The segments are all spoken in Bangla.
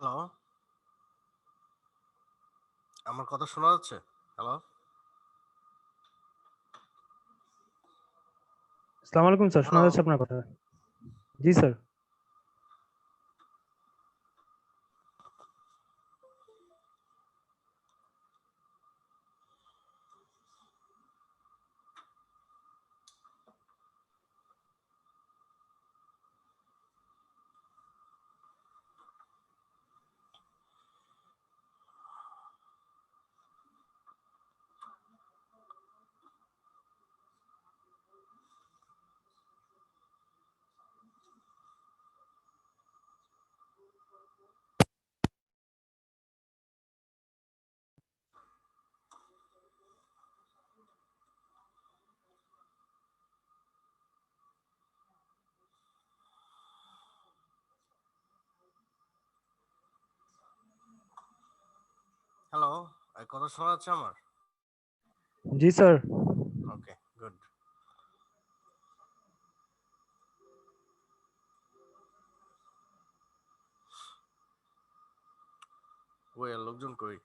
হ্যালো, আমার কথা শোনা যাচ্ছে? হ্যালো, আসসালামু আলাইকুম স্যার, শোনা হ্যালো। যাচ্ছে আপনার কথা। জি স্যার। হ্যালো, কথা শোনা যাচ্ছে আমার? জি স্যার। ওকে, গুড। ওই লোকজন কই?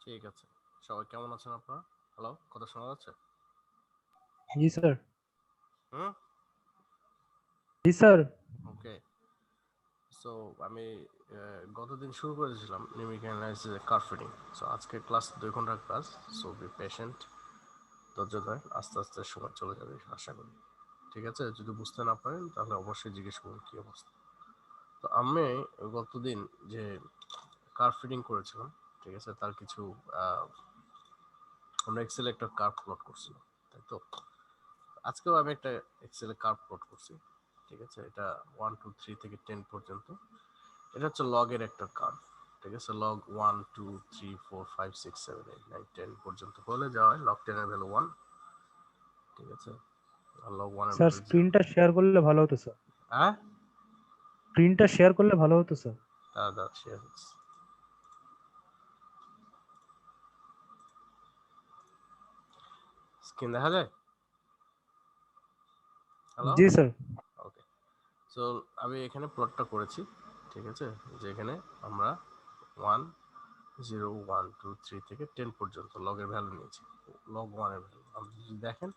ঠিক আছে। সবাই কেমন আছেন আপনারা? হ্যালো, কথা শোনা যাচ্ছে? জি স্যার। হুম, জি স্যার। ওকে। সো আমি গতদিন শুরু করেছিলাম numeric analysis curve fitting. So আজকে ক্লাস 2 ঘন্টার ক্লাস। সো বি পেশেন্ট, ধৈর্য ধরেন, আস্তে আস্তে সময় চলে যাবে আশা করি। ঠিক আছে, যদি বুঝতে না পারেন তাহলে অবশ্যই জিজ্ঞেস করুন কী অবস্থা। তো আমি গতদিন যে কার্ভ ফিটিং করেছিলাম, ঠিক আছে, তার কিছু আমরা এক্সেলে একটা কার্ভ প্লট করছিলাম, তাই তো? আজকেও আমি একটা এক্সেলে কার্ভ প্লট করছি, ঠিক আছে। এটা 1 2 3 থেকে 10 পর্যন্ত। এটা হচ্ছে লগের একটা কার্ভ, ঠিক আছে। লগ 1 2 3 4 5 6 7 8 9 10 পর্যন্ত বলে যাওয়া হয়। লগ 10 এর ভ্যালু 1, ঠিক আছে। আর লগ 1 এর স্যার ভ্যালু 0। স্ক্রিনটা শেয়ার করলে ভালো হতো স্যার। হ্যাঁ, স্ক্রিনটা শেয়ার করলে ভালো হতো স্যার। দাদা শেয়ার হচ্ছে। স্ক্রিন দেখা যায়? হ্যালো? জি স্যার। ওকে। সো আমি এখানে প্লটটা করেছি, ঠিক আছে, যে এখানে আমরা 1 0 1 2 3 থেকে 10 পর্যন্ত লগের ভ্যালু নিয়েছি। লগ 1 এর ভ্যালু আপনি যদি দেখেন,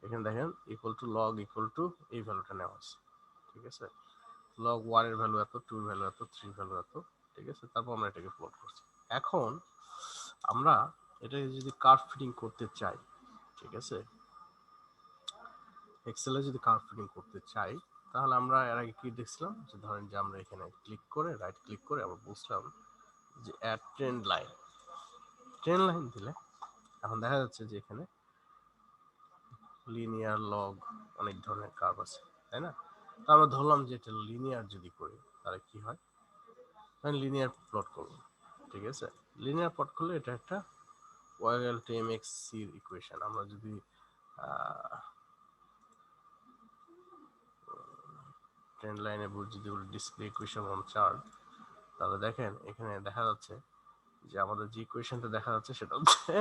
এখানে দেখেন equal to log equal to এই ভ্যালুটা নেওয়া আছে, ঠিক আছে। লগ 1 এর ভ্যালু এত, 2 এর ভ্যালু এত, 3 এর ভ্যালু এত, ঠিক আছে। তারপর আমরা এটাকে প্লট করছি। এখন আমরা এটাকে যদি কার্ভ ফিটিং করতে চাই, ঠিক আছে, এক্সেলে যদি কার্ভ ফিটিং করতে চাই, তাহলে আমরা এর আগে কি দেখছিলাম, যে ধরেন যে আমরা এখানে ক্লিক করে রাইট ক্লিক করে আমরা বুঝলাম যে add trend line. Trend line দিলে এখন দেখা যাচ্ছে যে এখানে লিনিয়ার, লগ, অনেক ধরনের কার্ভ আছে, তাই না? তো আমরা ধরলাম যে এটা লিনিয়ার যদি করি তাহলে কি হয়, লিনিয়ার প্লট করব, ঠিক আছে। লিনিয়ার প্লট করলে এটা একটা ওয়াইএল টিএমএক্স সির ইকুয়েশন। আমরা যদি ট্রেন্ড লাইনে যদি ডিসপ্লে ইকুয়েশন অন চার্ট, তাহলে দেখেন এখানে দেখা যাচ্ছে যে আমাদের যে ইকুয়েশনটা দেখা যাচ্ছে সেটা হচ্ছে,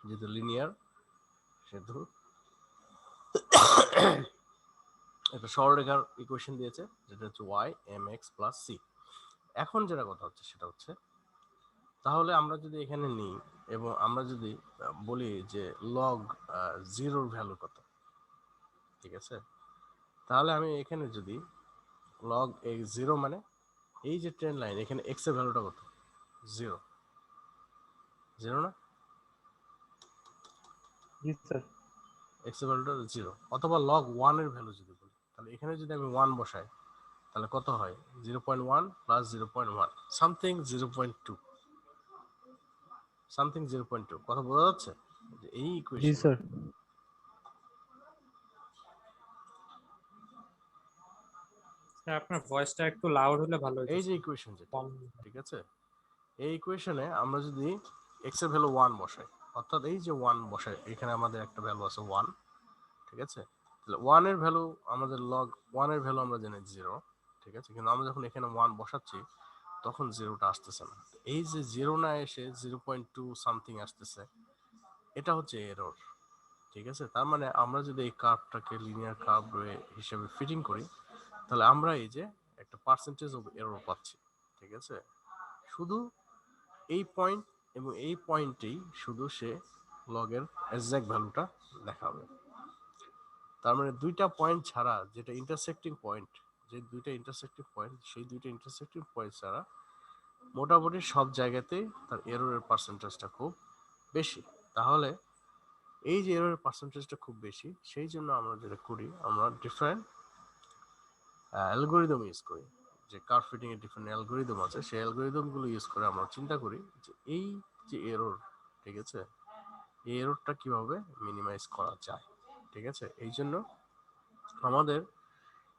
যেহেতু লিনিয়ার সেহেতু একটা সরলরেখার ইকুয়েশন দিয়েছে, যেটা হচ্ছে Y M X plus C. এখন যেটা কথা হচ্ছে সেটা হচ্ছে, তাহলে আমরা যদি এখানে নিই এবং আমরা যদি বলি যে লগ 0 ভ্যালু কত, ঠিক আছে, তাহলে আমি এখানে যদি লগ এক্স 0 মানে এই যে ট্রেন্ড লাইন, এখানে এক্স এর ভ্যালুটা কত, 0, 0 না? জি স্যার। এক্স এর ভ্যালুটা 0, অথবা লগ 1 এর ভ্যালু যদি বলি, তাহলে এখানে যদি আমি 1 বসাই তাহলে কত হয়, 0.1 প্লাস 0.1 সামথিং 0.2, সামথিং 0.2। কথা বোঝা যাচ্ছে যে এই জি ইকুয়েশনে, স্যার। স্যার আপনার ভয়েসটা একটু লাউড হলে ভালো হতো এই যে স্যার। ইকুয়েশন যেটা, কম। ঠিক আছে, এই ইকুয়েশনে আমরা যদি এক্স এর ভ্যালু 1 বসাই, অর্থাৎ এই যে 1 বসাই, এখানে আমাদের একটা ভ্যালু আছে 1, ঠিক আছে। তাহলে 1 এর ভ্যালু, আমাদের লগ 1 এর ভ্যালু আমরা জানি 0, ঠিক আছে, কিন্তু আমরা যখন এখানে 1 বসাচ্ছি তখন 0টা আসতেছে না। এই যে 0 না এসে 0.2 সামথিং আসতেছে, এটা হচ্ছে এরর, ঠিক আছে। তার মানে আমরা যদি এই কার্ভটাকে লিনিয়ার কার্ভ হিসেবে ফিটিং করি, তাহলে আমরা এই যে একটা পার্সেন্টেজ অফ এরর পাচ্ছি, ঠিক আছে। শুধু এই পয়েন্ট এবং এই পয়েন্টেই শুধু সে লগের এক্সাক্ট ভ্যালুটা দেখাবে। তার মানে দুইটা পয়েন্ট ছাড়া, যেটা ইন্টারসেক্টিং পয়েন্ট, যে দুইটা ইন্টারসেক্টিং পয়েন্ট, সেই দুইটা ইন্টারসেক্টিং পয়েন্ট ছাড়া মোটামুটি সব জায়গাতেই তার এররের পার্সেন্টেজটা খুব বেশি। তাহলে এই যে এররের পার্সেন্টেজটা খুব বেশি, সেই জন্য আমরা যেটা করি, আমরা ডিফারেন্ট অ্যালগোরিদম ইউজ করি, যে কার্ভ ফিটিং এর ডিফারেন্ট অ্যালগোরিদম আছে, সেই অ্যালগোরিদমগুলো ইউজ করে আমরা চিন্তা করি যে এই যে এরর, ঠিক আছে, এই এররটা কিভাবে মিনিমাইজ করা যায়, ঠিক আছে। এই জন্য আমাদের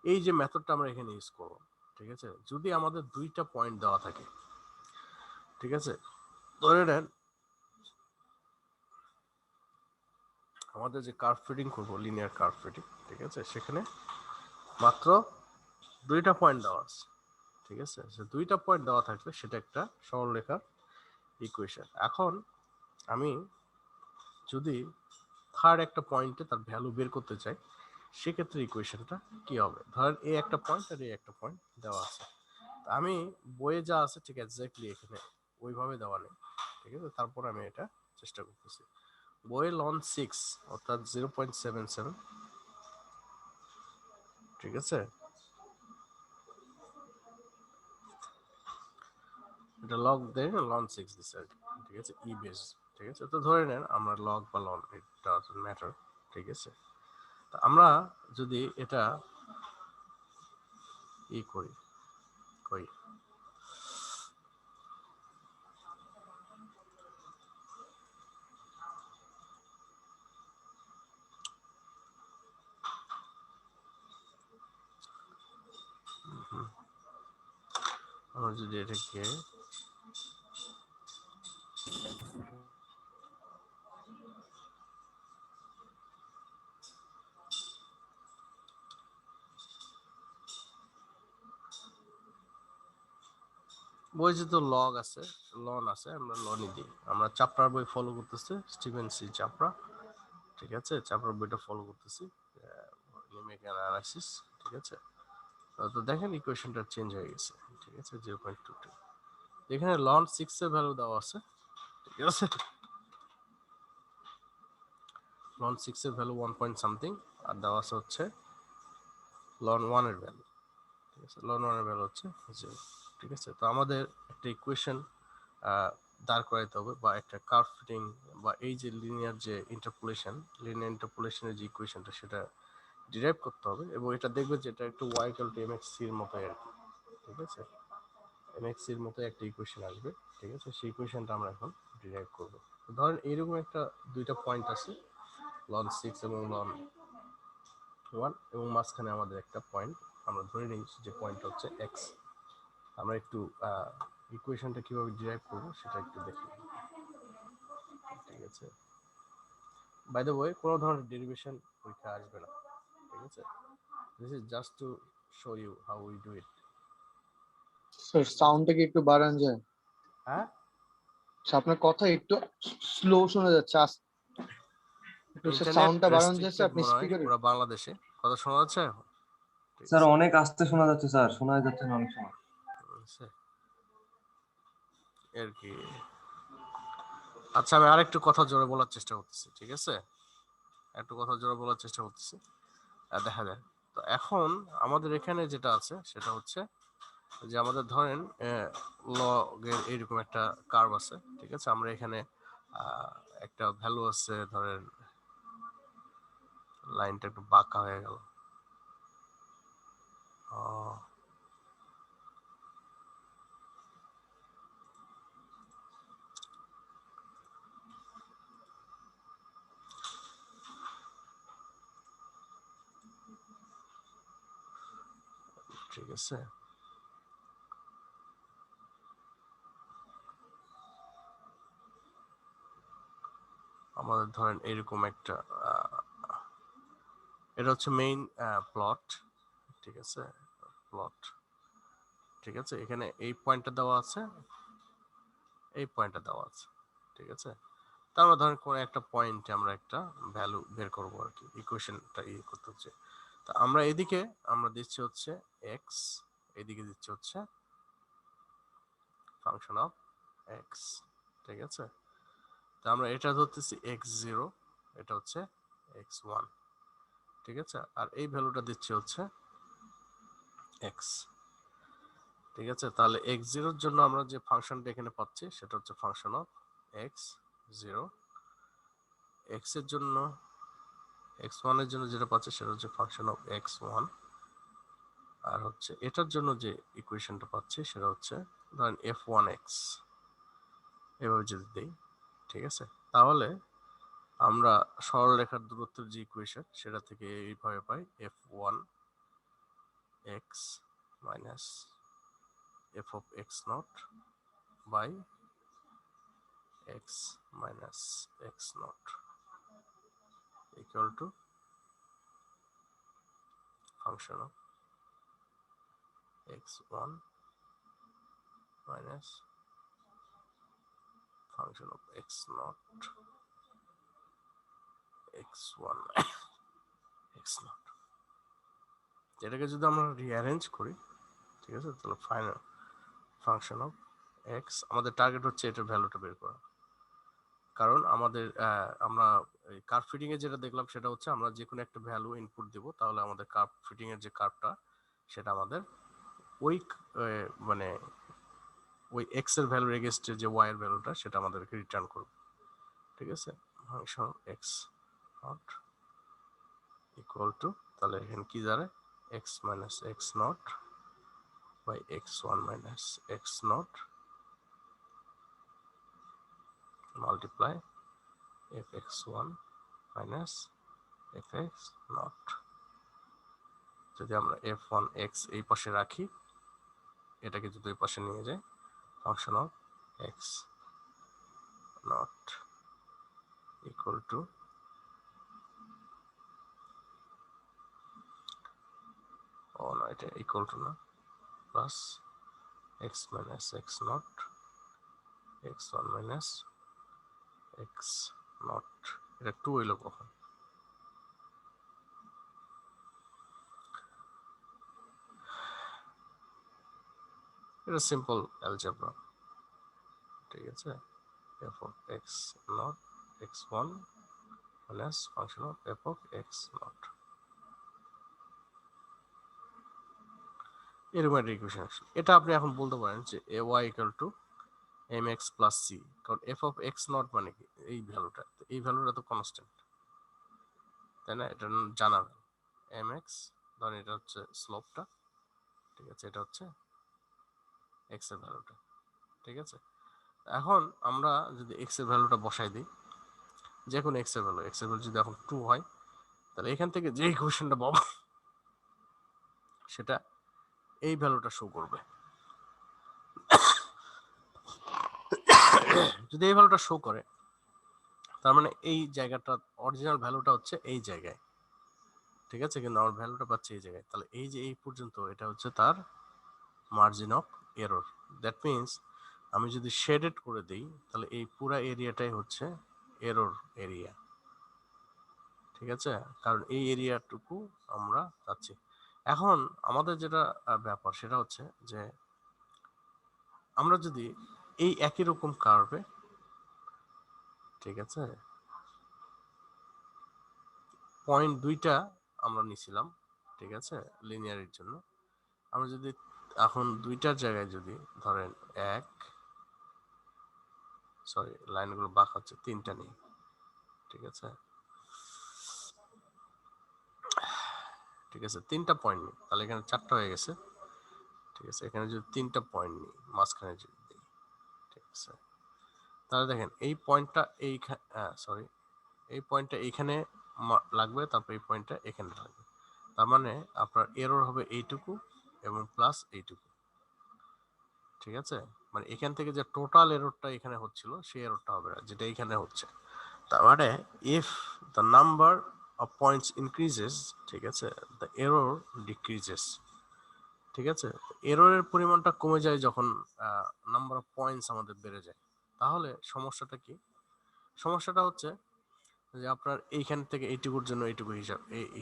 এই যে মেথডটা আমরা এখানে ইউজ করব, ঠিক আছে। যদি আমাদের দুইটা পয়েন্ট দেওয়া থাকে, ঠিক আছে, ধরে নেন আমাদের যে কার্ভ ফিটিং করবো, লিনিয়ার কার্ভ ফিটিং, ঠিক আছে, সেখানে মাত্র দুইটা পয়েন্ট দেওয়া আছে, ঠিক আছে। সে দুইটা পয়েন্ট দেওয়া থাকলে সেটা একটা সরলরেখার ইকুয়েশন। এখন আমি যদি থার্ড একটা পয়েন্টে তার ভ্যালু বের করতে চাই, সেক্ষেত্রে ইকুয়েশনটা কি হবে, ধরেন এই একটা পয়েন্ট আর এই একটা পয়েন্ট দেওয়া আছে, আমি বইয়ে যা আছে ঠিক এক্স্যাক্টলি এখানে ওইভাবে দেওয়া নেই, ঠিক আছে। তারপর আমি এটা চেষ্টা করতেছি। বইয়ে লন 6 অর্থাৎ 0.77, ঠিক আছে, এটা লগ দেয় লন 6 দিছে আর কি, ঠিক আছে, ই বেস, ঠিক আছে। তো ধরে নেন আমরা লগ বা লন, ইট ডাজন্ট ম্যাটার, ঠিক আছে। তো আমরা যদি এটা ই করি, কই আমরা যদি এটাকে বই যে তো লগ আছে, লন আছে, আমরা লনই দিই। আমরা চাপড়ার বই ফলো করতেছি, স্টিভেন সি চাপড়া, ঠিক আছে, চাপড়ার বইটা ফলো করতেছি, নিউমেরিক্যাল অ্যানালাইসিস, ঠিক আছে। তো দেখেন ইকুয়েশনটা চেঞ্জ হয়ে গেছে, ঠিক আছে, 0.22। এখানে লন 6 এর ভ্যালু দেওয়া আছে, ঠিক আছে, লন 6 এর ভ্যালু 1 পয়েন্ট সামথিং, আর দেওয়া আছে হচ্ছে লন 1 এর ভ্যালু, ঠিক আছে, লন 1 এর ভ্যালু হচ্ছে 0, ঠিক আছে। তো আমাদের একটা ইকুয়েশন দাঁড় করাইতে হবে, বা একটা কার্ভ ফিটিং, বা এই যে লিনিয়ার যে ইন্টারপোলেশন, লিনিয়ার ইন্টারপোলেশনের যে ইকুয়েশনটা সেটা ডিরাইভ করতে হবে, এবং এটা দেখবে যে এটা একটু y ইকুয়াল টু mx এর মতোই আর কি, ঠিক আছে, mx এর মতো একটা ইকুয়েশন আসবে, ঠিক আছে। সেই ইকুয়েশনটা আমরা এখন ডিরাইভ করব। ধরেন এইরকম একটা দুইটা পয়েন্ট আছে, লন 6 এবং লন 1, এবং মাঝখানে আমাদের একটা পয়েন্ট, আমরা ধরে নিই যে পয়েন্টটা হচ্ছে x। আমরা একটু ইকুয়েশনটা কিভাবে ডিরাইভ করব সেটা একটু দেখি, ঠিক আছে। বাই দ্য ওয়ে, কোনো ধরনের ডেরিভেশন পরীক্ষা আসবে না, ঠিক আছে। This is just to show you how we do it. Sir সাউন্ডটা কি একটু বাড়ান যায়? হ্যাঁ, আপনার কথা একটু স্লো শোনা যাচ্ছে, একটু ইন্টারনেট সাউন্ডটা বাড়ান যায় রেস্ট্রিক্টেড স্যার, আপনি মনে হয় স্পিকারে। পুরো বাংলাদেশে। কথা শোনা যাচ্ছে এখন? ঠিক স্যার আছে, অনেক আস্তে শোনা যাচ্ছে, স্যার শোনা যাচ্ছে না অনেক সময়। আচ্ছা, এর কি, আচ্ছা আমি আরেকটু কথা জোরে বলার চেষ্টা করতেছি, ঠিক আছে, একটু কথা জোরে বলার চেষ্টা করতেছি, দেখা যায়। তো এখন আমাদের এখানে যেটা আছে সেটা হচ্ছে যে আমাদের ধরেন লগের এইরকম একটা কার্ভ আছে, ঠিক আছে। আমরা এখানে একটা ভ্যালু আছে, ধরেন লাইনটা একটু বাঁকা হয়ে গেল, ঠিক আছে। আমাদের ধরেন এরকম একটা এটা হচ্ছে মেইন প্লট, ঠিক আছে, প্লট, ঠিক আছে। এখানে এই পয়েন্টটা দেওয়া আছে, এই পয়েন্টটা দেওয়া আছে, ঠিক আছে। তা আমরা ধরেন কোনো একটা পয়েন্টে আমরা একটা ভ্যালু বের করবো আর কি, ইকুয়েশনটা করতে হচ্ছে। তা আমরা এদিকে আমরা দিচ্ছি হচ্ছে এক্স, এদিকে দিচ্ছি হচ্ছে ফাংশন অফ এক্স, ঠিক আছে। তা আমরা এটা ধরতেছি x0, এটা হচ্ছে x1, ঠিক আছে, আর এই ভ্যালুটা দিচ্ছি হচ্ছে x, ঠিক আছে। তাহলে x0 এর জন্য আমরা যে ফাংশনটা এখানে পাচ্ছি সেটা হচ্ছে ফাংশন অফ x0, x এর জন্য, x1 এর জন্য যেটা পাচ্ছি সেটা হচ্ছে ফাংশন অফ x1, আর হচ্ছে এটার জন্য যে ইকুয়েশনটা পাচ্ছি সেটা হচ্ছে ধরেন f1x, এভাবে যদি দেই, ঠিক আছে। তাহলে আমরা সরলরেখার দূরত্বের যে ইকুয়েশন সেটা থেকে এইভাবে পাই f1x minus f of x naught by x minus x naught equal to function of x1 minus function of x naught x1 x naught। এটাকে যদি আমরা রিঅ্যারেঞ্জ করি, ঠিক আছে, তাহলে ফাইনাল ফাংশন অফ এক্স, আমাদের টার্গেট হচ্ছে এটার ভ্যালুটা বের করা। কারণ আমাদের আমরা কার্ভ ফিটিং এ যেটা দেখলাম সেটা হচ্ছে আমরা যে কোনো একটা ভ্যালু ইনপুট দেব, তাহলে আমাদের কার্ভ ফিটিং এর যে কার্ভটা সেটা আমাদের ওই মানে ওই এক্স এর ভ্যালুর এগেইনস্টে যে ওয়াই এর ভ্যালুটা সেটা আমাদেরকে রিটার্ন করবে, ঠিক আছে। Function X naught equal to, তাহলে এখানে কি দাঁড়ায়, X minus x naught by X one minus x naught multiply fx1 minus fx naught. যদি আমরা f1x এই পাশে রাখি, এটাকে যদি ওই পাশে নিয়ে যাই, function of x naught equal to, ও না এটা ইকুয়াল টু না, plus x minus x naught x one minus x naught, এটা 2 হইল কখন? এটা সিম্পল অ্যালজেব্রা, ঠিক আছে। f of x not x1 minus function of f of x not, এরকম একটা ইকুয়েশন আসে। এটা আপনি এখন বলতে পারেন যে ay equal to mx plus c, কারণ f of x not মানে কি, এই ভ্যালুটা, এই ভ্যালুটা তো কনস্ট্যান্ট, তাই না? এটা জানা mx, ধরেন এটা হচ্ছে স্লোপটা, ঠিক আছে, এটা হচ্ছে x এর ভ্যালুটা, ঠিক আছে। এখন আমরা যদি x এর ভ্যালুটা বসাই দিই, যে কোনো x এর ভ্যালু যদি এখন 2 হয়, তাহলে এখান থেকে যে ইকুয়েশনটা পাবো সেটা এই ভ্যালুটা শো করবে। যদি এই ভ্যালুটা শো করে, তার মানে এই জায়গাটা অরিজিনাল ভ্যালুটা হচ্ছে এই জায়গায়, ঠিক আছে, কিন্তু আমার ভ্যালুটা পাচ্ছে এই জায়গায়। তাহলে এই যে এই পর্যন্ত এটা হচ্ছে তার margin of error. That means আমি যদি শেডেড করে দিই, তাহলে এই পুরো এরিয়াটাই হচ্ছে এরর এরিয়া, ঠিক আছে, কারণ এই এরিয়াটুকু আমরা পাচ্ছি। এখন আমাদের যেটা ব্যাপার সেটা হচ্ছে যে আমরা যদি এই একই রকম কার্ভে, ঠিক আছে, পয়েন্ট 2টা আমরা নিছিলাম, ঠিক আছে, লিনিয়ারের জন্য। আমরা যদি এখন 2টার জায়গায় যদি ধরেন সরি লাইনগুলো বাঁকা হচ্ছে, 3টা নেই, ঠিক আছে, ঠিক আছে, 3টা পয়েন্ট নিই, তাহলে এখানে 4টা হয়ে গেছে, ঠিক আছে। এখানে যদি 3টা পয়েন্ট নিই, মাঝখানে যদি দিই, ঠিক আছে, তাহলে দেখেন এই পয়েন্টটা সরি, এই পয়েন্টটা এইখানে লাগবে, তারপর এই পয়েন্টটা এখানে লাগবে। তার মানে আপনার এরর হবে এইটুকু এবং প্লাস এইটুকু, ঠিক আছে। মানে এখান থেকে যে টোটাল এররটা এখানে হচ্ছিল সেই এররটা হবে না, যেটা এখানে হচ্ছে। তার মানে if the number of points increases, ঠিক আছে, দ্য এরর ডিক্রিজেস, ঠিক আছে। এররের পরিমাণটা কমে যায় যখন নাম্বার অফ পয়েন্টস আমাদের বেড়ে যায়। তাহলে সমস্যাটা কি? সমস্যাটা হচ্ছে যে আপনার এইখান থেকে এইটুকুর জন্য এইটুকু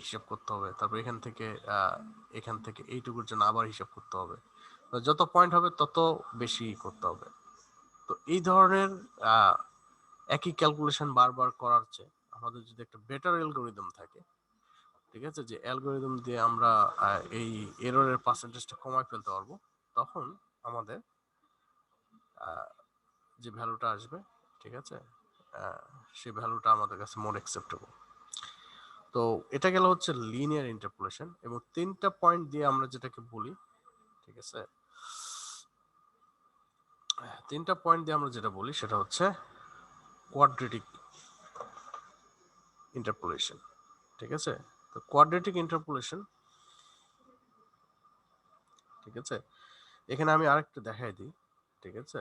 হিসাব করতে হবে, তারপর এখান থেকে এইটুকুর জন্য আবার হিসাব করতে হবে, যত পয়েন্ট হবে তত বেশি করতে হবে। তো এই ধরনের একই ক্যালকুলেশন বারবার করার চেয়ে আমাদের যদি একটা বেটার অ্যালগরিদম থাকে, ঠিক আছে, যে অ্যালগরিদম দিয়ে আমরা এই এররের পার্সেন্টেজটা কমায় ফেলতে পারবো, তখন আমাদের যে ভ্যালুটা আসবে, ঠিক আছে, সেই ভ্যালুটা আমাদের কাছে মোর অ্যাকসেপ্টেবল। তো এটা গেল হচ্ছে লিনিয়ার ইন্টারপোলেশন, এবং 3টা পয়েন্ট দিয়ে আমরা যেটাকে বলি, ঠিক আছে, 3টা পয়েন্ট দিয়ে আমরা যেটা বলি সেটা হচ্ছে কোয়াড্রেটিক ইন্টারপোলেশন, ঠিক আছে। তো কোয়াড্রেটিক ইন্টারপোলেশন, ঠিক আছে, এখানে আমি আরেকটা দেখাই দিই, ঠিক আছে।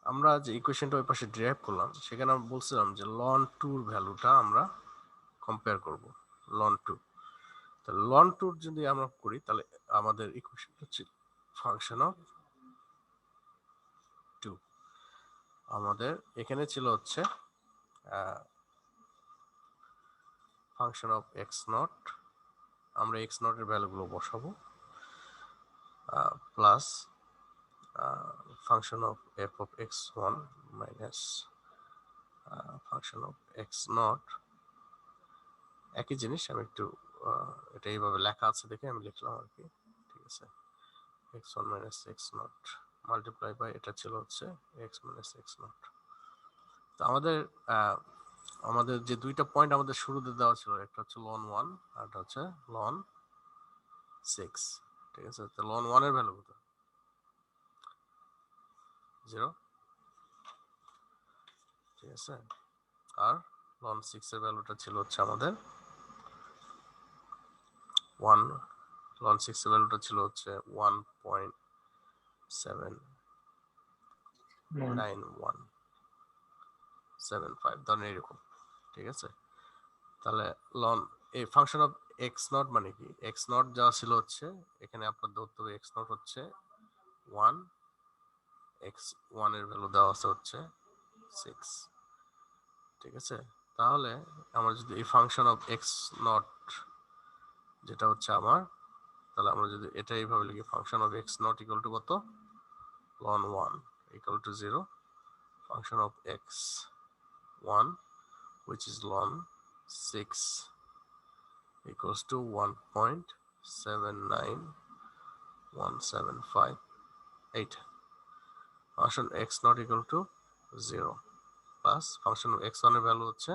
আমরা যে ইকুয়েশনটা ওই পাশে ড্রাইভ করলাম, সেখানে আমরা বলছিলাম যে লন 2 ভ্যালুটা আমরা কম্পেয়ার করব, লন 2। তো লন 2 যদি আমরা করি, তাহলে আমাদের ইকুয়েশনটা হচ্ছে ফাংশন অফ 2। আমাদের এখানে ছিল হচ্ছে ফাংশন অফ এক্স নট, আমরা এক্স নটের ভ্যালুগুলো বসাবো, plus function of F of x one minus function of x not. একই জিনিস, আমি একটু এটা এইভাবে লেখা আছে দেখে আমি লিখলাম আর কি, ঠিক আছে। X one minus x naught multiply by, এটা ছিল হচ্ছে এক্স মাইনাস এক্স নট। তো আমাদের যে 2টা পয়েন্ট আমাদের শুরুতে দেওয়া ছিল, একটা হচ্ছে লন 1 আর একটা হচ্ছে লন 6, ঠিক আছে। তো লন 1 এর ভ্যালু কত? 0, ঠিক আছে। আর লন 6 এর ভ্যালুটা ছিল হচ্ছে আমাদের 1, লন 6 এর ভ্যালুটা ছিল হচ্ছে 1.79175, ধরেন এরকম, ঠিক আছে। তাহলে লন এই ফাংশন অফ এক্স নট মানে কি, এক্স নট যা ছিল হচ্ছে এখানে আপনার ধরতে হবে এক্স নট হচ্ছে 1, এক্স 1 এর ভ্যালু দেওয়া আছে হচ্ছে 6, ঠিক আছে। তাহলে আমরা যদি এই ফাংশন অফ এক্স নট যেটা হচ্ছে আমার, তাহলে আমরা যদি এটা এইভাবে লিখি function of x naught equal two কত, ln 1 equal to 0, function of x1 which is ln 6 equals to 1.79175. Function x not equal to 0 plus function of x1 এর ভ্যালু হচ্ছে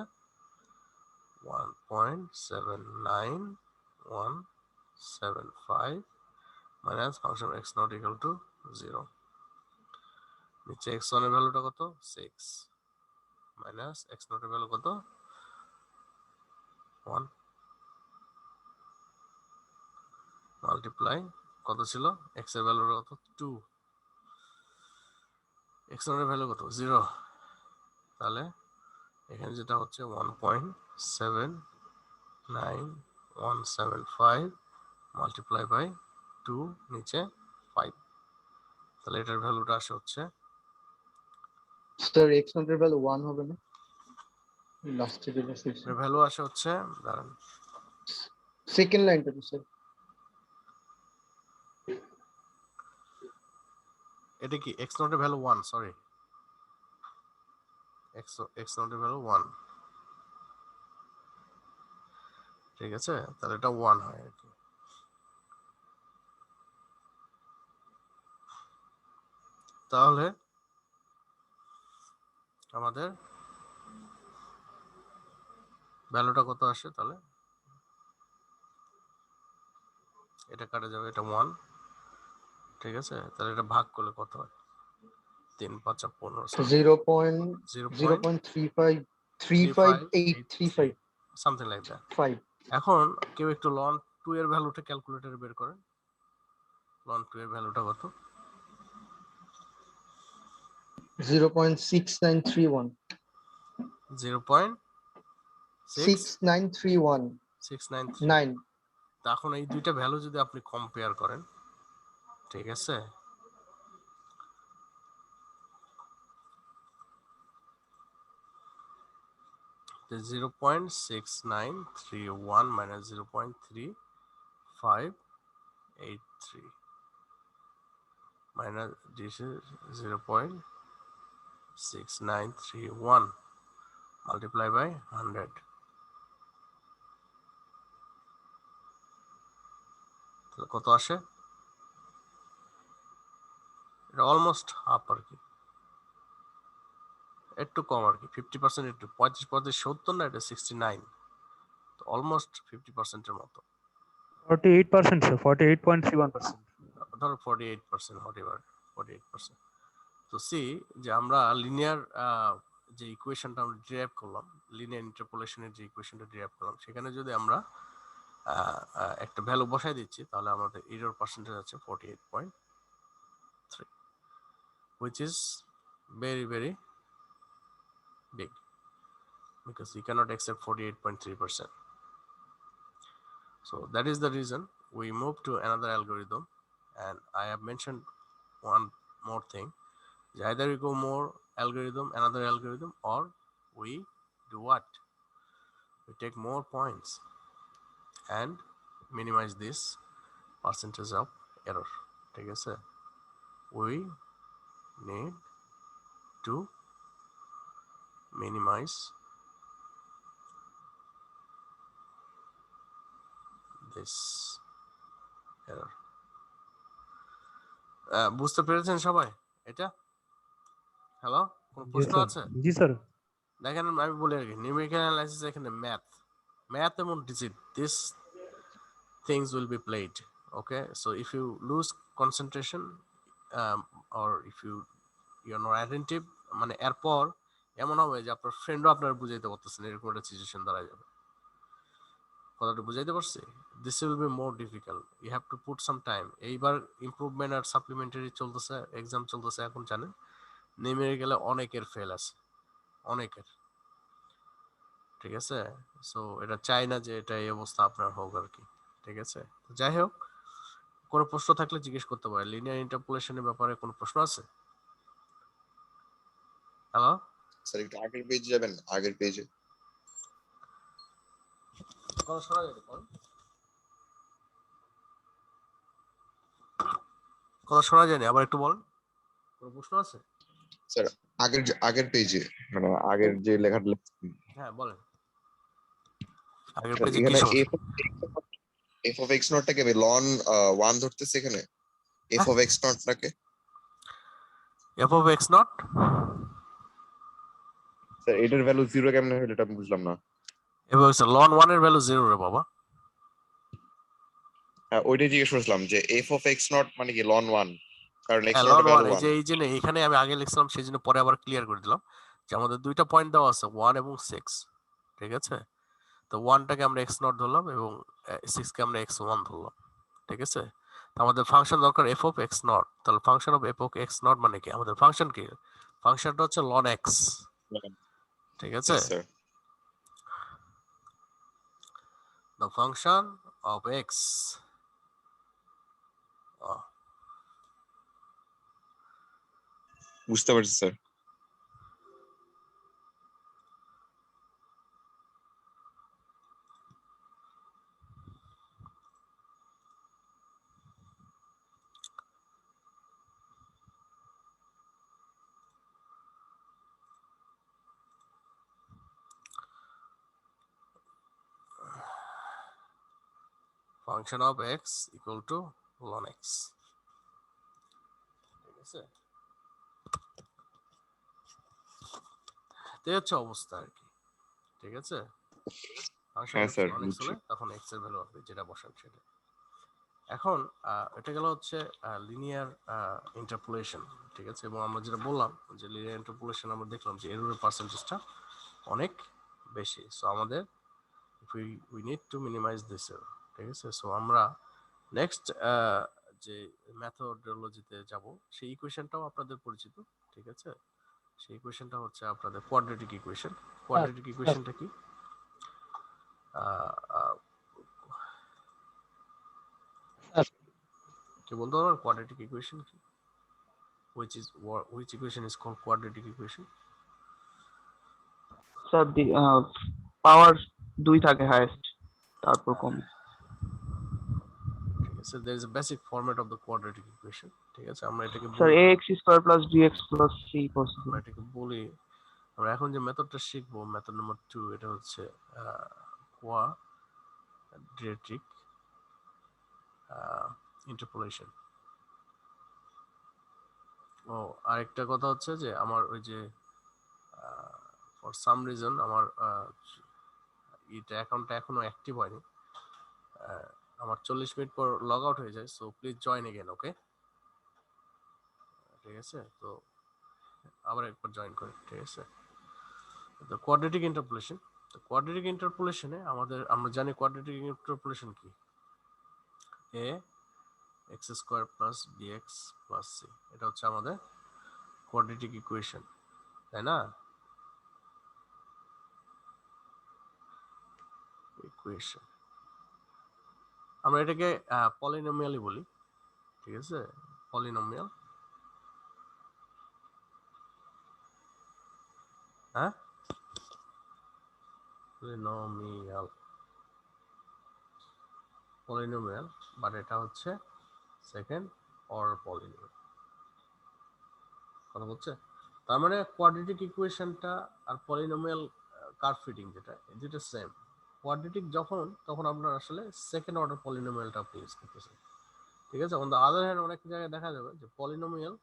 1.79175 minus function of x not equal to 0. নিচে x1 এর ভ্যালুটা কত, 6 মাইনাস x0 এর ভ্যালু কত, 1 মাল্টিপ্লাই কত ছিল, x এর ভ্যালু কত 2, x0 এর ভ্যালু কত 0, তাহলে এখানে যেটা হচ্ছে 1.79175 মাল্টিপ্লাই বাই 2 নিচে 5, তাহলে এটার ভ্যালুটা আসে হচ্ছে, স্যার x নট এর ভ্যালু 1 হবে না লাস্টে যেটা শেষে এর ভ্যালু আসে হচ্ছে, দাঁড়ান সেকেন্ড লাইনটা তো স্যার এটা কি x নট এর ভ্যালু 1, সরি x নট এর ভ্যালু 1, ঠিক আছে, তাহলে এটা 1 হয় আর কি। তাহলে আমাদের ভ্যালুটা কত আসে, তাহলে এটা কাটা যাবে, এটা 1, ঠিক আছে, তাহলে এটা ভাগ করলে কত হয়, 3 5 15, 0.0.3535835 সামথিং লাইক দ্যাট। 5 এখন কেউ একটু ln 2 এর ভ্যালুটা ক্যালকুলেটরে বের করেন, ln 2 এর ভ্যালুটা কত, 0.6931 6931 0.6939, 9 এখন এই দুইটা ভ্যালু যদি আপনি কম্পেয়ার করেন, ঠিক আছে, তো 0.6931 minus 0.3583 minus this is 0.6931 multiply by 100, তাহলে কত আসে, এটা অলমোস্ট হাফ আর কি, একটু কম আর কি, 50%, একটু 35 70 না, এটা 69, তো অলমোস্ট 50% এর মতো, 48%, sir. 48.31%. ধরো 48%, হোয়াটএভার 48%। তো সি যে আমরা লিনিয়ার যে ইকুয়েশনটা আমরা ডিরাইভ করলাম, লিনিয়ার ইন্টারপোলেশনের যে ইকুয়েশনটা ডিরাইভ করলাম, সেখানে যদি আমরা একটা ভ্যালু বসাই দিচ্ছি, তাহলে আমাদের এরর পার্সেন্টেজ আছে 48.3, which is very very big because you cannot accept 48.3%. So that is the reason we move to another algorithm, and I have mentioned one more thing. Either we go more algorithm, another algorithm, or we do what? We take more points and minimize this percentage of error. ঠিক আছে? We need to minimize this error. বুঝতে পেরেছেন সবাই এটা? হ্যালো, কোনো Yes, প্রশ্ন sir. আছে? Ji, sir. দেখেন আমি বলে রাখি, নিউমেরিক্যাল অ্যানালাইসিস এখানে ম্যাথ এবং digit, this things will be played. Okay, so if you lose concentration, or if you're not attentive, মানে এরপর এমন হবে যে আপনার ফ্রেন্ডও আপনার বুঝাইতে পারতেছেন, এরকম একটা সিচুয়েশন দাঁড়ায় যাবে। কথাটা বুঝাইতে পারছি? This will be more difficult, you have to put some time. এইবার ইমপ্রুভমেন্ট আর সাপ্লিমেন্টারি চলতেছে, এক্সাম চলতেছে, এখন জানেন নিউমেরিক্যালে অনেকের ফেল আছে, অনেকের, ঠিক আছে, সো এটা চাই না যে এটা এই অবস্থা আপনার হোক আর কি। ঠিক আছে, যাই হোক, কোনো প্রশ্ন থাকলে জিজ্ঞেস করতে পারে। লিনিয়ার ইন্টারপোলেশনের ব্যাপারে কোনো প্রশ্ন আছে? হ্যালো, স্যার একটু আগের পেজ যাবেন, আগের পেজে। কথা শোনা যায় না? কথা শোনা যায়নি, আবার একটু বলেন। কোনো প্রশ্ন আছে? স্যার আগের পেজে, মানে আগের যে লেখাটা লিখছেন। হ্যাঁ বলেন, আগের স্যার পেজে কি এখানে সমস্যা? এফ অফ এক্স নটটাকে আমি লন 1 ধরতেছি এখানে, এফ অফ এক্স নটটাকে। F of x naught, sir এটার ভ্যালু 0 কেমনে হলো এটা আমি বুঝলাম না। এবং লন 1 এর ভ্যালু 0 রে বাবা। হ্যাঁ ওইটাই জিজ্ঞেস করছিলাম যে এফ অফ এক্স নট মানে কি লন 1, কারণ এক্স হ্যাঁ লন নটের ভ্যালু 1, এই 1। যে এখানে আমি আগে লিখছিলাম, সেই জন্য পরে আবার ক্লিয়ার করে দিলাম যে আমাদের দুইটা পয়েন্ট দেওয়া আছে 1 এবং 6। ঠিক আছে, তো 1টাকে আমরা এক্স নট ধরলাম এবং 6 কে আমরা এক্স 1 ধরলাম। ঠিক আছে, তো আমাদের ফাংশন দরকার এফ অফ এক্স নট। তাহলে function of F of x not মানে কি? আমাদের ফাংশন কি? ফাংশনটা হচ্ছে লন এক্স। ঠিক আছে, sir the function of x বুঝতে পারছি sir. function of x equal to ln x। ঠিক আছে, এই হচ্ছে অবস্থা আর কি। ঠিক আছে, ফাংশন হ্যাঁ এক্স স্যার লন এক্স বুঝছি। হলে তখন x এর ভ্যালু হবে যেটা বসান সেটা। এখন এটা গেল হচ্ছে লিনিয়ার ইন্টারপোলেশন। ঠিক আছে, এবং আমরা যেটা বললাম যে লিনিয়ার ইন্টারপোলেশন আমরা দেখলাম যে এররের পার্সেন্টেজটা অনেক বেশি। সো আমাদের we need to minimize this error। ঠিক আছে, সো আমরা নেক্সট যে মেথডোলজিতে যাব, সেই ইকুয়েশনটাও আপনাদের পরিচিত। ঠিক আছে, সেই ইকুয়েশনটা হচ্ছে আপনাদের কোয়াড্রেটিক ইকুয়েশন। কোয়াড্রেটিক ইকুয়েশনটা কি? কি বলতে পারবেন কোয়াড্রেটিক ইকুয়েশন কি? which equation is called quadratic equation? Sir পাওয়ার 2 থাকে হাইয়েস্ট, তারপর কম। ঠিক আছে, there is a basic format of the quadratic equation। ঠিক আছে, আমরা এটাকে স্যার বলি, ax square plus bx plus c possible. আমরা এটাকে বলি, আমরা এখন যে মেথডটা শিখবো মেথড নাম্বার 2, এটা হচ্ছে কোয়াড্রেটিক ইন্টারপোলেশন। ও আরেকটা কথা হচ্ছে যে আমার ওই যে ফর সাম রিজন আমার এটা অ্যাকাউন্টটা এখনো অ্যাক্টিভ হয়নি। আমার 40 মিনিট পর লগ আউট হয়ে যায়, সো প্লিজ জয়েন এগেন। ওকে, ঠিক আছে, তো আবার একবার জয়েন করি। ঠিক আছে, তো কোয়াড্রেটিক ইন্টারপোলেশন। তো কোয়াড্রেটিক ইন্টারপোলেশনে আমরা জানি কোয়াড্রেটিক ইন্টারপোলেশন কি? A x square plus b x plus c, এটা হচ্ছে আমাদের কোয়াড্রেটিক ইকুয়েশন, তাই না? ইকুয়েশন আমরা এটাকে পলিনোমিয়ালই বলি। ঠিক আছে, পলিনোমিয়াল। হ্যাঁ, পলিনোমিয়াল, পলিনোমিয়াল, বাট এটা হচ্ছে সেকেন্ড অর্ডার পলিনোমিয়াল। কথা বলছে, তার মানে কোয়াড্রেটিক ইকুয়েশনটা আর পলিনোমিয়াল কার্ভ ফিটিং যেটা, এই দুটো সেম। কোয়াড্রেটিক যখন, তখন আপনার আসলে সেকেন্ড অর্ডার পলিনোমিয়ালটা আপনি ইউজ করতেছেন। ঠিক আছে, অন দ্য আদার হ্যান্ড অনেক জায়গায় দেখা যাবে যে পলিনোমিয়াল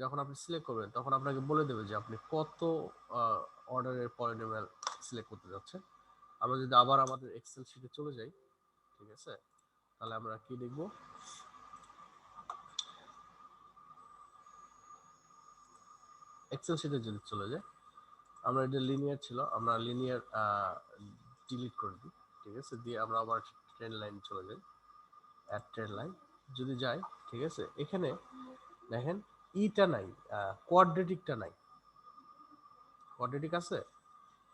যখন আপনি সিলেক্ট করবেন তখন আপনাকে বলে দেবে যে আপনি কত অর্ডারের পলিনোমিয়াল সিলেক্ট করতে যাচ্ছেন। আমরা যদি আবার আমাদের এক্সেল শিটে চলে যাই, ঠিক আছে, তাহলে আমরা কি দেখব? এক্সেল শিটে যদি চলে যাই, আমরা এটা লিনিয়ার ছিল, আমরা লিনিয়ার ডিলিট করে দিই। ঠিক আছে, দিয়ে আমরা আবার ট্রেন লাইন চলে যাই, অ্যাড ট্রেন লাইন যদি যাই, ঠিক আছে, এখানে দেখেন ইটা নাই, কোয়াড্রেটিকটা নাই। কোয়াড্রেটিক আছে?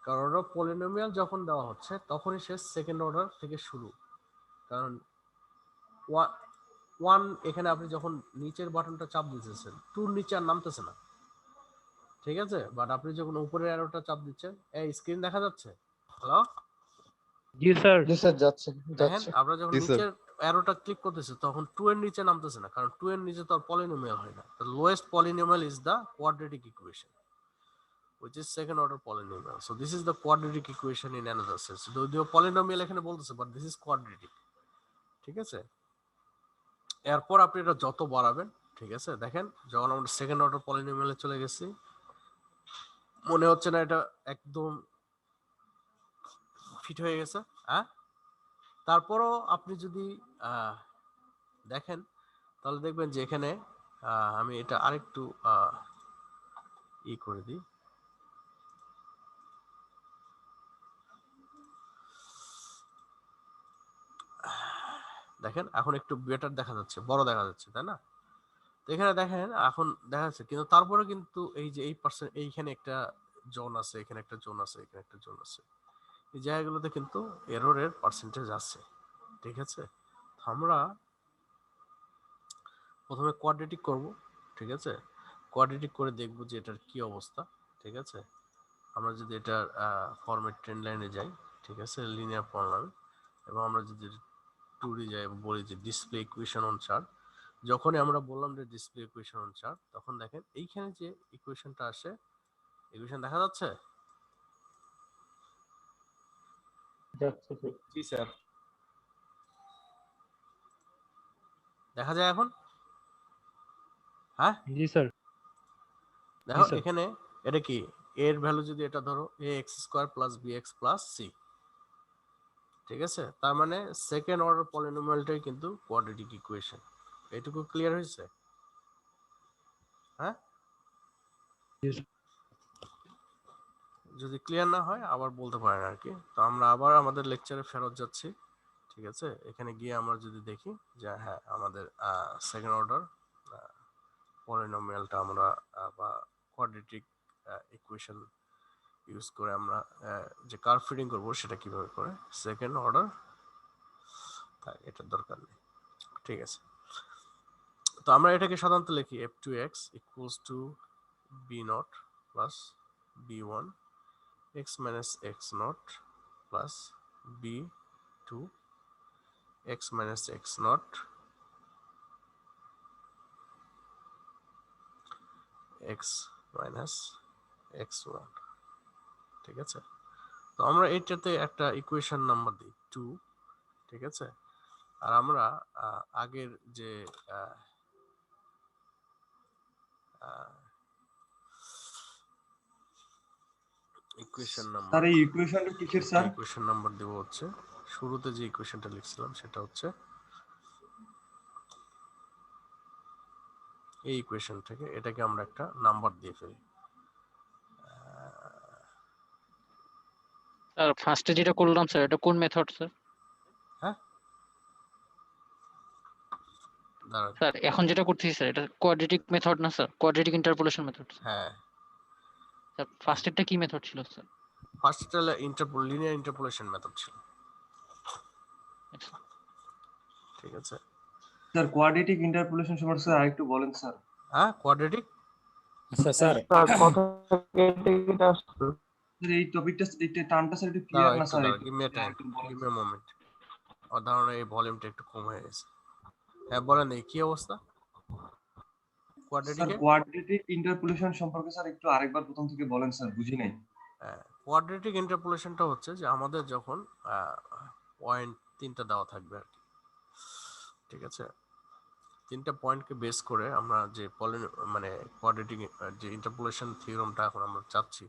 কারণ ওরা পলিনোমিয়াল যখন দেওয়া হচ্ছে তখনই সে সেকেন্ড অর্ডার থেকে শুরু, কারণ ওয়ান এখানে আপনি যখন নিচের বাটনটা চাপ দিতেছেন টুর নিচে আর নামতেছে না, ঠিক আছে, বাট আপনি যখন উপরের অ্যারোটা চাপ দিচ্ছেন, এই স্ক্রিন দেখা যাচ্ছে? হ্যালো, জি স্যার। জি স্যার, যাচ্ছে দেখেন যাচ্ছে। আমরা যখন নিচের অ্যারোটা ক্লিক করতেছি তখন 2 এর নিচে নামতেছে না, কারণ 2 এর নিচে তো আর পলিনোমিয়াল হয় না। The lowest polynomial is the quadratic equation, which is second order polynomial. So this is the quadratic equation in another sense. যদিও polynomial এখানে বলতেছে, but this is quadratic, ঠিক আছে। এরপর আপনি এটা যত বাড়াবেন, ঠিক আছে, দেখেন যখন আমরা সেকেন্ড অর্ডার পলিনোমিয়ালে চলে গেছি, মনে হচ্ছে না এটা একদম ফিট হয়ে গেছে, হ্যাঁ? তারপরও আপনি যদি দেখেন তাহলে দেখবেন যে এখানে আমি এটা আরেকটু ই করে দিই, দেখেন এখন একটু বেটার দেখা যাচ্ছে, বড় দেখা যাচ্ছে, তাই না? তো এখানে দেখেন এখন দেখা যাচ্ছে, কিন্তু তারপরে কিন্তু এই যে এই পার্সেন্ট, এইখানে একটা জোন আছে, এখানে একটা জোন আছে, এখানে একটা জোন আছে, এই জায়গাগুলোতে কিন্তু এররের পার্সেন্টেজ আছে, ঠিক আছে। আমরা প্রথমে কোয়াড্রেটিক করব, ঠিক আছে, কোয়াড্রেটিক করে দেখব যে এটার কি অবস্থা, ঠিক আছে। আমরা যদি এটার ফরম্যাট ট্রেন্ড লাইনে যাই, ঠিক আছে, লিনিয়ার পলিনোমিয়াল, এবং আমরা যদি 2D যাই বলি যে ডিসপ্লে ইকুয়েশন অন চার্ট, যখনই আমরা বললাম যে ডিসপ্লে ইকুয়েশন অন চার্ট, তখন দেখেন এইখানে যে ইকুয়েশনটা আসে, ইকুয়েশন দেখা যাচ্ছে? যাচ্ছে। জি স্যার। দেখা যায় এখন? হ্যাঁ, জি স্যার। দেখো স্যার। এখানে এটা কি, এর ভ্যালু যদি এটা ধরো ax² + bx + c, ঠিক আছে, তার মানে সেকেন্ড অর্ডার পলিনোমিয়ালটাই কিন্তু কোয়াড্রেটিক ইকুয়েশন। এটুকু ক্লিয়ার হয়েছে? হ্যাঁ, জি স্যার। যদি ক্লিয়ার না হয় আবার বলতে পারেন আর কি। তো আমরা আবার আমাদের লেকচারে ফেরত যাচ্ছি, ঠিক আছে। এখানে গিয়ে আমরা যদি দেখি যে হ্যাঁ আমাদের সেকেন্ড অর্ডার পলিনোমিয়ালটা আমরা বা কোয়াড্রেটিক ইকুয়েশন ইউজ করে আমরা যে কার্ভ ফিটিং করব সেটা কিভাবে করে, সেকেন্ড অর্ডার, তাই এটার দরকার নেই, ঠিক আছে। তো আমরা এটাকে সাধারণত লিখি f2x = b0 + b1 x - x0 plus b2 x - x0 x - x1, ঠিক আছে। তো আমরা এইটাতে একটা ইকুয়েশন নাম্বার দিই 2, ঠিক আছে। আর আমরা আগের যে ইকুয়েশন নাম্বার, স্যার এই ইকুয়েশনটা কিসের স্যার? ইকুয়েশন নাম্বার দেব হচ্ছে, শুরুতে যে ইকুয়েশনটা লিখছিলাম সেটা হচ্ছে এই ইকুয়েশন থেকে, এটাকে আমরা একটা নাম্বার দিয়ে ফেলি। স্যার ফার্স্টে যেটা করলাম স্যার এটা কোন মেথড স্যার? হ্যাঁ, দাঁড়ান, স্যার এখন যেটা করতেছি স্যার এটা কোয়াড্রেটিক মেথড না স্যার? Quadratic interpolation method. হ্যাঁ, স্যার ফার্স্টেরটা কি মেথড ছিল sir? First linear interpolation method ছিল, ঠিক আছে। স্যার কোয়াড্রেটিক ইন্টারপোলেশন সম্পর্কে স্যার আরেকটু বলেন স্যার। হ্যাঁ, কোয়াড্রেটিক, আচ্ছা স্যার, স্যার কথা কেটে কেটে আসছে। স্যার এই টপিকটা এই টার্মটা স্যার একটু দাঁড়াও ক্লিয়ার না একটু, স্যার? দাঁড়াও, give me time, give me moment. ধারণ এই ভলিউমটা একটু কম হয়ে গেছে। হ্যাঁ বলেন, এই কি অবস্থা স্যার কোয়াড্রেটিকে? কোয়াড্রেটিক ইন্টারপোলেশন সম্পর্কে স্যার একটু আরেকবার প্রথম থেকে বলেন স্যার, বুঝি নাই। কোয়াড্রেটিক ইন্টারপোলেশনটা হচ্ছে যে আমাদের যখন পয়েন্ট 3টা দেওয়া থাকবে আর কি, ঠিক আছে, 3টা পয়েন্টকে বেস করে আমরা যে মানে কোয়াড্রেটিক যে ইন্টারপোলেশন থিওরামটা এখন আমরা চাচ্ছি,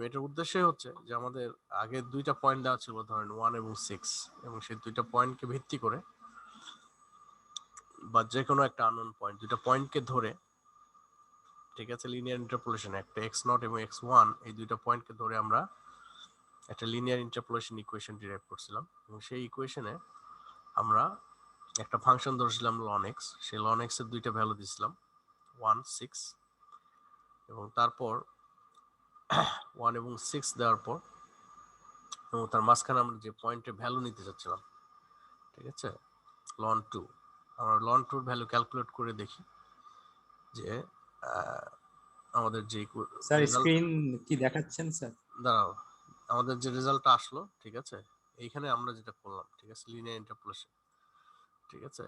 এটার উদ্দেশ্যই হচ্ছে যে আমাদের আগে 2টা পয়েন্ট দেওয়া ছিল, ধরেন 1 এবং 6, এবং সেই 2টা পয়েন্টকে ভিত্তি করে বা যে কোনো একটা আননোন পয়েন্ট, 2টা পয়েন্টকে ধরে, ঠিক আছে, লিনিয়ার ইন্টারপোলেশন একটা x0 এবং x1, এই 2টা পয়েন্টকে ধরে আমরা একটা লিনিয়ার ইন্টারপোলেশন ইকুয়েশন ডিরাইভ করছিলাম, এবং সেই ইকুয়েশনে আমরা একটা ফাংশন ধরেছিলাম ln x, সেই ln x এর 2টা ভ্যালু দিয়েছিলাম 1, 6, এবং তারপর 1 এবং 6 দেওয়ার পর এবং তার মাঝখানে আমরা যে পয়েন্টের ভ্যালু নিতে চাচ্ছিলাম, ঠিক আছে, লন 2, আমরা লন 2 এর ভ্যালু ক্যালকুলেট করে দেখি যে আমাদের যে স্যার result- স্ক্রিন কি দেখাচ্ছেন স্যার? দাঁড়াও, আমাদের যে রেজাল্টটা আসলো, ঠিক আছে, এইখানে আমরা যেটা করলাম, ঠিক আছে, লিনিয়ার ইন্টারপোলেশন, ঠিক আছে,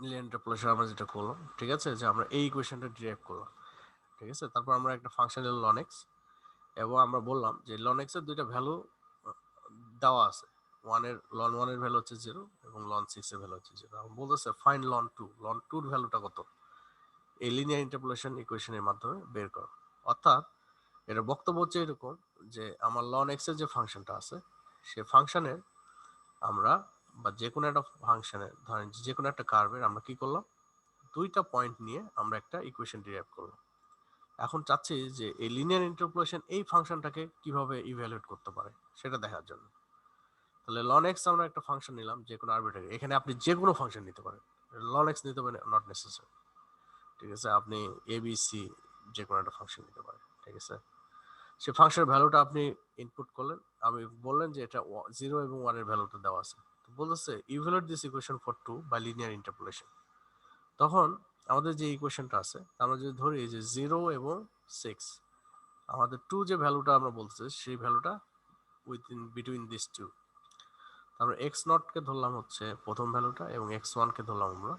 লিনিয়ার ইন্টারপোলেশন আমরা যেটা করলাম, ঠিক আছে, যে আমরা এই ইকুয়েশনটা ডিরাইভ করলাম, ঠিক আছে, তারপর আমরা একটা ফাংশন নিলাম ln x, এবং আমরা বললাম যে ln x এর দুইটা ভ্যালু দেওয়া আছে, 1 এর ln 1 এর ভ্যালু হচ্ছে 0 এবং ln 6 এর ভ্যালু হচ্ছে 0। আমরা বলতেছে ফাইন্ড ln 2, ln 2 এর ভ্যালুটা কত, এই লিনিয়ার ইন্টারপোলেশন ইকুয়েশনের মাধ্যমে বের করো। অর্থাৎ এর বক্তব্য হচ্ছে এরকম যে আমার ln x এর যে ফাংশনটা আছে, সেই ফাংশনের আমরা বা যে কোনো একটা ফাংশনের, ধরেন যে কোনো একটা কার্ভের আমরা কি করলাম, দুইটা পয়েন্ট নিয়ে আমরা একটা ইকুয়েশন ডিরাইভ করলাম। এখন চাচ্ছি যে এই লিনিয়ার ইন্টারপোলেশন এই ফাংশনটাকে কিভাবে ইভ্যালুয়েট করতে পারে সেটা দেখার জন্য। তাহলে ln x আমরা একটা ফাংশন নিলাম, যে কোনো আরবিট্রারি, এখানে আপনি যে কোনো ফাংশন নিতে পারেন, ln x নিতে পারেন নট নেসেসারি, ঠিক আছে, আপনি abc যে কোনো একটা ফাংশন নিতে পারেন, ঠিক আছে। সেই ফাংশনের ভ্যালুটা আপনি ইনপুট করলেন, আমি বললেন যে এটা 0 এবং 1 এর ভ্যালুটা দেওয়া আছে, তো বলতেছে evaluate this equation for 2 by linear interpolation. তখন আমাদের যে ইকুয়েশনটা আছে আমরা যদি ধরি যে 0 এবং 6, আমাদের 2 যে ভ্যালুটা আমরা বলতেছি সেই ভ্যালুটা উইথিন বিটুইন দিস টু, আমরা x0 কে ধরলাম হচ্ছে প্রথম ভ্যালুটা এবং x1 কে ধরলাম আমরা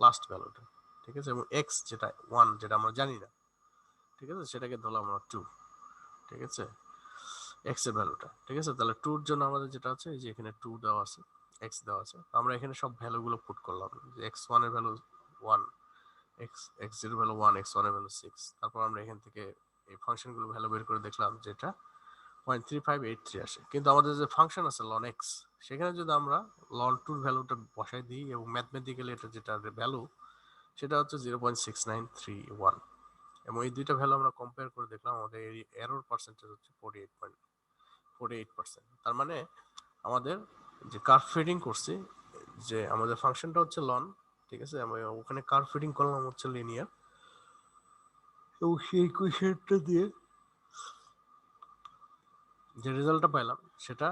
লাস্ট ভ্যালুটা, ঠিক আছে, এবং x যেটা 1 যেটা আমরা জানি না, ঠিক আছে, সেটাকে ধরলাম আমরা 2, ঠিক আছে, x এর ভ্যালুটা, ঠিক আছে। তাহলে 2 এর জন্য আমাদের যেটা আছে, এই যে এখানে 2 দেওয়া আছে, x দেওয়া আছে, আমরা এখানে সব ভ্যালুগুলো পুট করলাম, যে x1 এর ভ্যালু 1, x0 এর ভ্যালু 1, x1 এর ভ্যালু 6, তারপর আমরা এখান থেকে এই ফাংশনগুলো ভ্যালু বের করে দেখলাম যেটা 0.3583 আসে। কিন্তু আমাদের যে ফাংশন আছে ln x, সেখানে যদি আমরা ln 2 এর ভ্যালুটা বসাই দিই এবং ম্যাথমেটিক্যালি এটা যেটা ভ্যালু সেটা হচ্ছে 0.6931, এবং এই দুইটা ভ্যালু আমরা কম্পেয়ার করে দেখলাম, আমাদের এরর পার্সেন্টেজ হচ্ছে 48%। তার মানে আমাদের যে কার্ভ ফিটিং করছি, যে আমাদের ফাংশনটা হচ্ছে ln, ঠিক আছে, আমরা ওখানে কার্ভ ফিটিং করলাম হচ্ছে লিনিয়ার, এবং সেই ইকুয়েশনটা দিয়ে যে রেজাল্টটা পাইলাম সেটা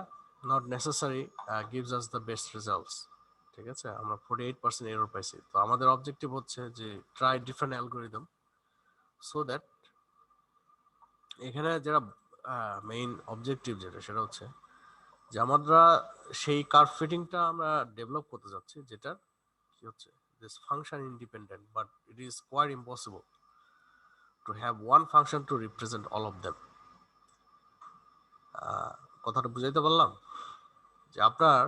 not necessary gives us the best results, ঠিক আছে, আমরা 48% এরর পাইছি। তো আমাদের অবজেক্টিভ হচ্ছে যে try different algorithm, so that এখানে যেটা মেইন অবজেক্টিভ যেটা সেটা হচ্ছে যে আমরা সেই কার্ভ ফিটিংটা আমরা ডেভেলপ করতে যাচ্ছি, যেটা কি হচ্ছে this function independent, but it is quite impossible to have one function to represent all of them. কথাটা বুঝাইতে পারলাম? যে আপনার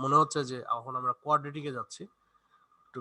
মনে হচ্ছে যে এখন আমরা কোয়াড্রেটিকে যাচ্ছি, টু